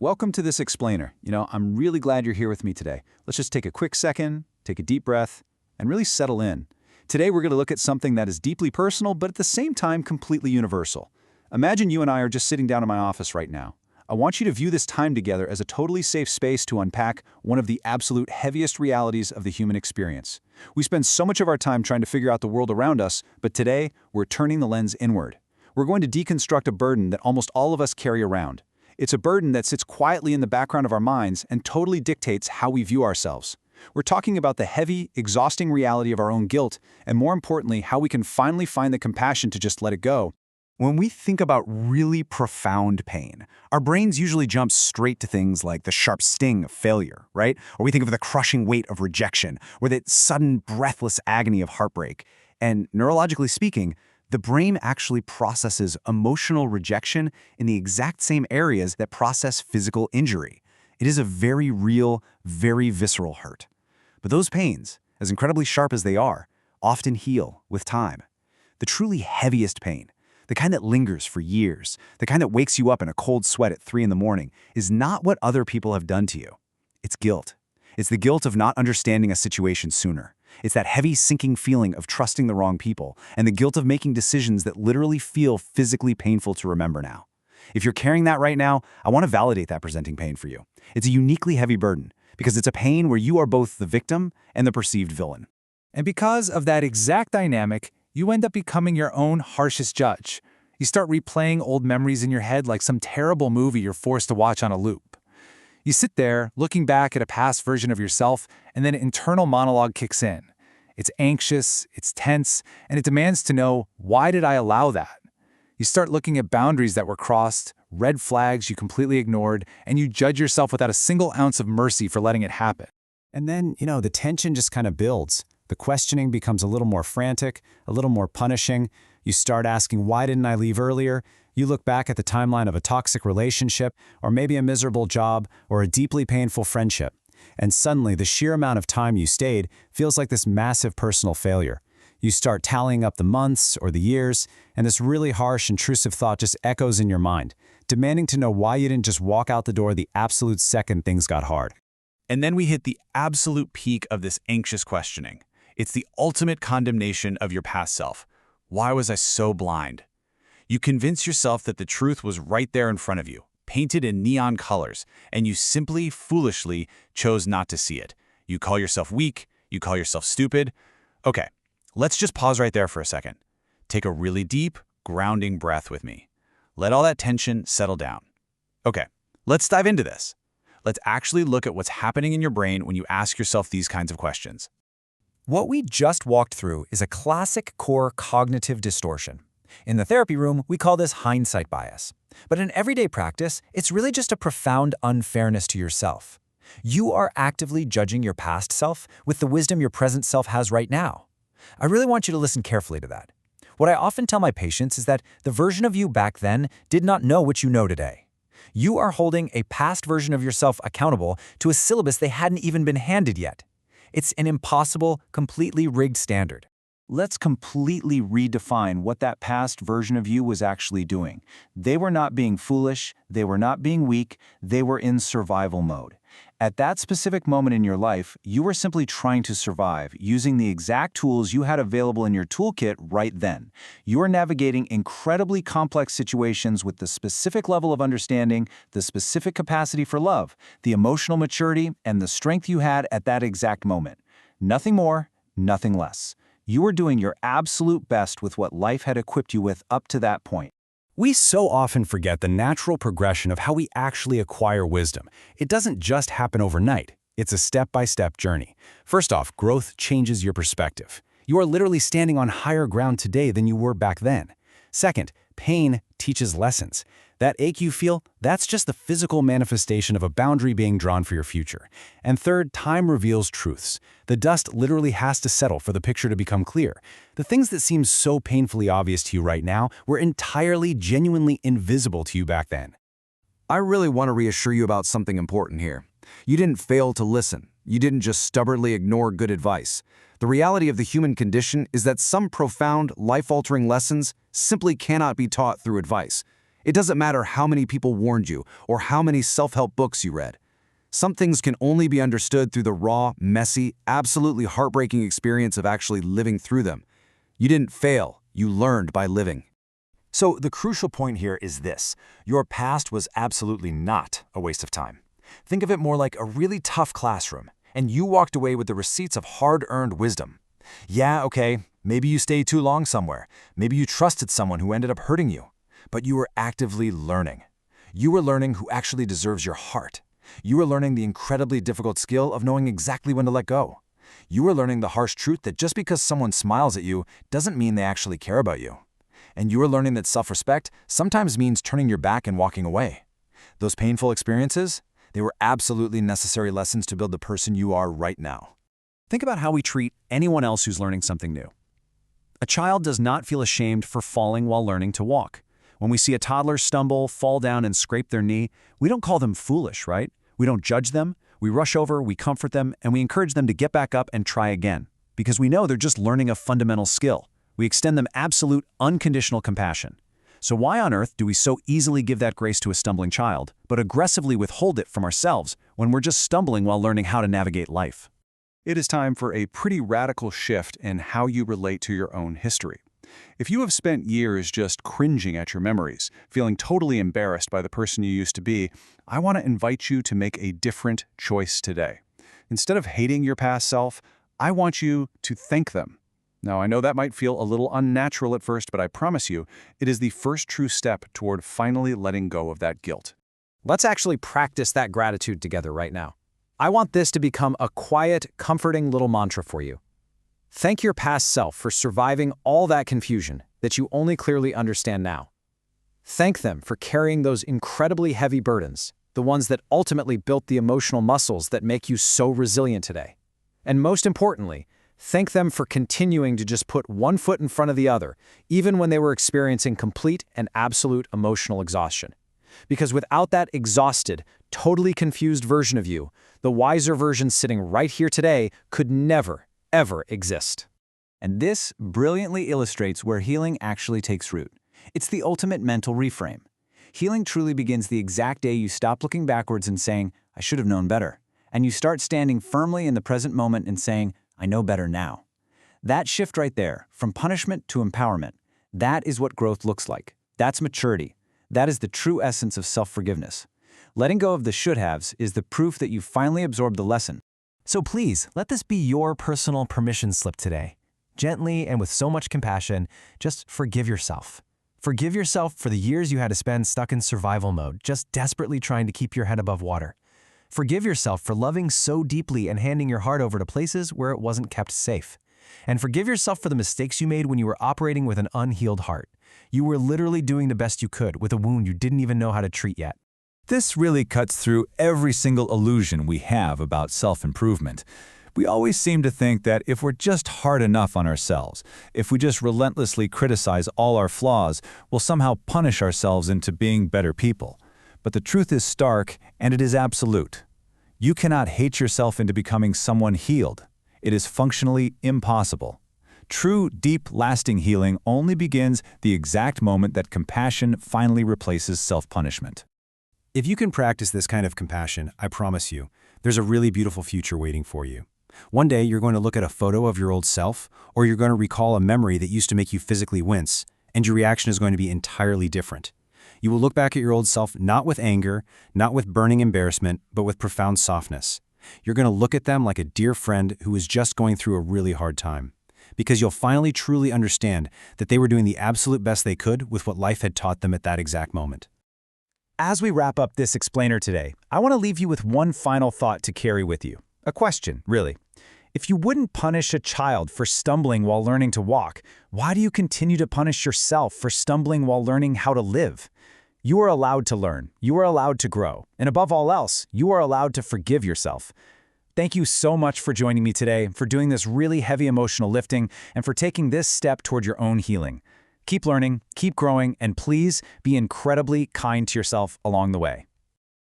Welcome to this explainer. I'm really glad you're here with me today. Let's just take a quick second, take a deep breath, and really settle in. Today we're going to look at something that is deeply personal, but at the same time completely universal. Imagine you and I are just sitting down in my office right now. I want you to view this time together as a totally safe space to unpack one of the absolute heaviest realities of the human experience. We spend so much of our time trying to figure out the world around us, but today we're turning the lens inward. We're going to deconstruct a burden that almost all of us carry around. It's a burden that sits quietly in the background of our minds and totally dictates how we view ourselves. We're talking about the heavy, exhausting reality of our own guilt, and more importantly, how we can finally find the compassion to just let it go. When we think about really profound pain, our brains usually jump straight to things like the sharp sting of failure, right? Or we think of the crushing weight of rejection, or that sudden, breathless agony of heartbreak. And neurologically speaking, the brain actually processes emotional rejection in the exact same areas that process physical injury. It is a very real, very visceral hurt. But those pains, as incredibly sharp as they are, often heal with time. The truly heaviest pain, the kind that lingers for years, the kind that wakes you up in a cold sweat at 3 in the morning, is not what other people have done to you. It's guilt. It's the guilt of not understanding a situation sooner. It's that heavy, sinking feeling of trusting the wrong people, and the guilt of making decisions that literally feel physically painful to remember now. If you're carrying that right now, I want to validate that presenting pain for you. It's a uniquely heavy burden, because it's a pain where you are both the victim and the perceived villain. And because of that exact dynamic, you end up becoming your own harshest judge. You start replaying old memories in your head like some terrible movie you're forced to watch on a loop. You sit there, looking back at a past version of yourself, and then an internal monologue kicks in. It's anxious, it's tense, and it demands to know, why did I allow that? You start looking at boundaries that were crossed, red flags you completely ignored, and you judge yourself without a single ounce of mercy for letting it happen. And then, the tension just kind of builds. The questioning becomes a little more frantic, a little more punishing. You start asking, why didn't I leave earlier? You look back at the timeline of a toxic relationship, or maybe a miserable job, or a deeply painful friendship. And suddenly, the sheer amount of time you stayed feels like this massive personal failure. You start tallying up the months or the years, and this really harsh, intrusive thought just echoes in your mind, demanding to know why you didn't just walk out the door the absolute second things got hard. And then we hit the absolute peak of this anxious questioning. It's the ultimate condemnation of your past self. Why was I so blind? You convince yourself that the truth was right there in front of you, painted in neon colors, and you simply, foolishly chose not to see it. You call yourself weak, you call yourself stupid. Okay, let's just pause right there for a second. Take a really deep, grounding breath with me. Let all that tension settle down. Okay, let's dive into this. Let's actually look at what's happening in your brain when you ask yourself these kinds of questions. What we just walked through is a classic core cognitive distortion. In the therapy room, we call this hindsight bias. But in everyday practice, it's really just a profound unfairness to yourself. You are actively judging your past self with the wisdom your present self has right now. I really want you to listen carefully to that. What I often tell my patients is that the version of you back then did not know what you know today. You are holding a past version of yourself accountable to a syllabus they hadn't even been handed yet. It's an impossible, completely rigged standard. Let's completely redefine what that past version of you was actually doing. They were not being foolish, they were not being weak, they were in survival mode. At that specific moment in your life, you were simply trying to survive, using the exact tools you had available in your toolkit right then. You were navigating incredibly complex situations with the specific level of understanding, the specific capacity for love, the emotional maturity, and the strength you had at that exact moment. Nothing more, nothing less. You were doing your absolute best with what life had equipped you with up to that point. We so often forget the natural progression of how we actually acquire wisdom. It doesn't just happen overnight. It's a step-by-step journey. First off, growth changes your perspective. You are literally standing on higher ground today than you were back then. Second, pain teaches lessons. That ache you feel, that's just the physical manifestation of a boundary being drawn for your future. And third, time reveals truths. The dust literally has to settle for the picture to become clear. The things that seem so painfully obvious to you right now were entirely, genuinely invisible to you back then. I really want to reassure you about something important here. You didn't fail to listen. You didn't just stubbornly ignore good advice. The reality of the human condition is that some profound, life-altering lessons simply cannot be taught through advice. It doesn't matter how many people warned you or how many self-help books you read. Some things can only be understood through the raw, messy, absolutely heartbreaking experience of actually living through them. You didn't fail, you learned by living. So the crucial point here is this: your past was absolutely not a waste of time. Think of it more like a really tough classroom, and you walked away with the receipts of hard-earned wisdom. Yeah, okay, maybe you stayed too long somewhere. Maybe you trusted someone who ended up hurting you. But you were actively learning. You were learning who actually deserves your heart. You were learning the incredibly difficult skill of knowing exactly when to let go. You were learning the harsh truth that just because someone smiles at you doesn't mean they actually care about you. And you were learning that self-respect sometimes means turning your back and walking away. Those painful experiences, they were absolutely necessary lessons to build the person you are right now. Think about how we treat anyone else who's learning something new. A child does not feel ashamed for falling while learning to walk. When we see a toddler stumble, fall down, and scrape their knee, we don't call them foolish, right? We don't judge them, we rush over, we comfort them, and we encourage them to get back up and try again, because we know they're just learning a fundamental skill. We extend them absolute, unconditional compassion. So why on earth do we so easily give that grace to a stumbling child, but aggressively withhold it from ourselves when we're just stumbling while learning how to navigate life? It is time for a pretty radical shift in how you relate to your own history. If you have spent years just cringing at your memories, feeling totally embarrassed by the person you used to be, I want to invite you to make a different choice today. Instead of hating your past self, I want you to thank them. Now, I know that might feel a little unnatural at first, but I promise you, it is the first true step toward finally letting go of that guilt. Let's actually practice that gratitude together right now. I want this to become a quiet, comforting little mantra for you. Thank your past self for surviving all that confusion that you only clearly understand now. Thank them for carrying those incredibly heavy burdens, the ones that ultimately built the emotional muscles that make you so resilient today. And most importantly, thank them for continuing to just put one foot in front of the other, even when they were experiencing complete and absolute emotional exhaustion. Because without that exhausted, totally confused version of you, the wiser version sitting right here today could never, ever exist. And this brilliantly illustrates where healing actually takes root. It's the ultimate mental reframe. Healing truly begins the exact day you stop looking backwards and saying, I should have known better, and you start standing firmly in the present moment and saying, I know better now. That shift right there, from punishment to empowerment, that is what growth looks like. That's maturity. That is the true essence of self-forgiveness. Letting go of the should-haves is the proof that you finally absorbed the lesson. So please, let this be your personal permission slip today. Gently and with so much compassion, just forgive yourself. Forgive yourself for the years you had to spend stuck in survival mode, just desperately trying to keep your head above water. Forgive yourself for loving so deeply and handing your heart over to places where it wasn't kept safe. And forgive yourself for the mistakes you made when you were operating with an unhealed heart. You were literally doing the best you could with a wound you didn't even know how to treat yet. This really cuts through every single illusion we have about self-improvement. We always seem to think that if we're just hard enough on ourselves, if we just relentlessly criticize all our flaws, we'll somehow punish ourselves into being better people. But the truth is stark, and it is absolute. You cannot hate yourself into becoming someone healed. It is functionally impossible. True, deep, lasting healing only begins the exact moment that compassion finally replaces self-punishment. If you can practice this kind of compassion, I promise you, there's a really beautiful future waiting for you. One day, you're going to look at a photo of your old self, or you're going to recall a memory that used to make you physically wince, and your reaction is going to be entirely different. You will look back at your old self not with anger, not with burning embarrassment, but with profound softness. You're going to look at them like a dear friend who is just going through a really hard time, because you'll finally truly understand that they were doing the absolute best they could with what life had taught them at that exact moment. As we wrap up this explainer today, I want to leave you with one final thought to carry with you. A question, really. If you wouldn't punish a child for stumbling while learning to walk, why do you continue to punish yourself for stumbling while learning how to live? You are allowed to learn. You are allowed to grow. And above all else, you are allowed to forgive yourself. Thank you so much for joining me today, for doing this really heavy emotional lifting, and for taking this step toward your own healing. Keep learning, keep growing, and please be incredibly kind to yourself along the way.